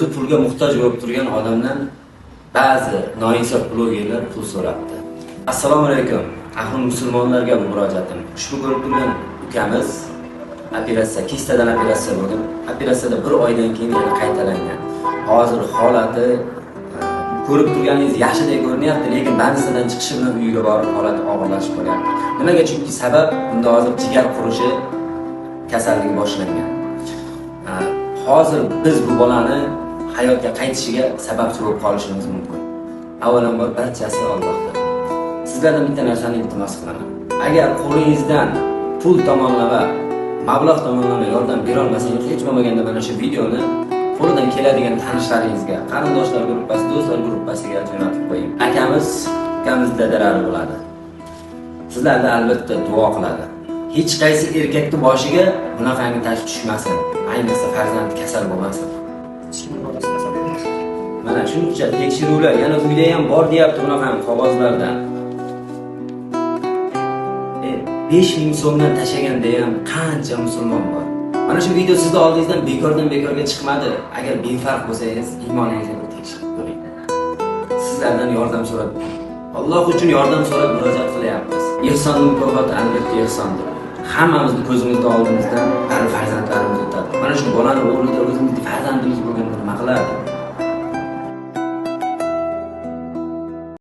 o'zi pulga muhtoj bo'lib turgan odamdan ba'zi noinsof blogerlar pul so'rabdi. Assalomu alaykum. Ahli musulmonlarga murojaatim. Ushbu ko'rib turgan ukamiz operatsiya, kistadan operatsiya bo'lgan. Operatsiyada 1 oydan keyin yana qaytalangan. Hozir holati ko'rib turganingiz yaxshidek ko'rinyapti, lekin bansidan chiqishi bilan uyiga borib holati og'irlashib qolyapti. Nimaga? Chunki sabab bunda hozir jigar qurishi kasalligi boshlangan. Hozir biz bu bolani hayotga qaytishiga sababchi bo'lib qolishimiz mumkin. Avvalambor barchasi Allohdan. Sizlardan bitta narsani iltimos qilaman. Agar qo'lingizdan pul tomonlama, mablag' tomonlama yordam bera olmasangiz, hech bo'lmaganda mana shu videoni qo'lidan keladigan tanishlaringizga, qarindoshlar gruppasi, do'stlar gruppasiga jo'natib qo'ying. Akamiz dadalari bo'ladi. Sizlarga albatta duo qiladi. Hech qaysi erkakning boshiga bunaqangi tash tushmasin. Ayniqsa farzandi kasal bo'lmasin. Mana shuncha tekshiruvlar, yana uyda ham bor deyapti bunaqangi qog'ozlardan. 5000 so'mdan tashaganda ham qancha musulmon bor. Mana shu video sizning oldingizdan bekorga chiqmadi. Agar befarq bo'lsangiz, iymoningizni tekshirib ko'ring. Sizlardan yordam so'rab, Alloh uchun yordam so'rab murojaat qilyapmiz. Ehsonning mukofoti albatta ehsondir. Hammamizni ko'zimizda oldimizdan farzandlarimiz o'tadi. Mana shu bolani o'rnida o'zimizning farzandimiz bo'lganda nima qilardi?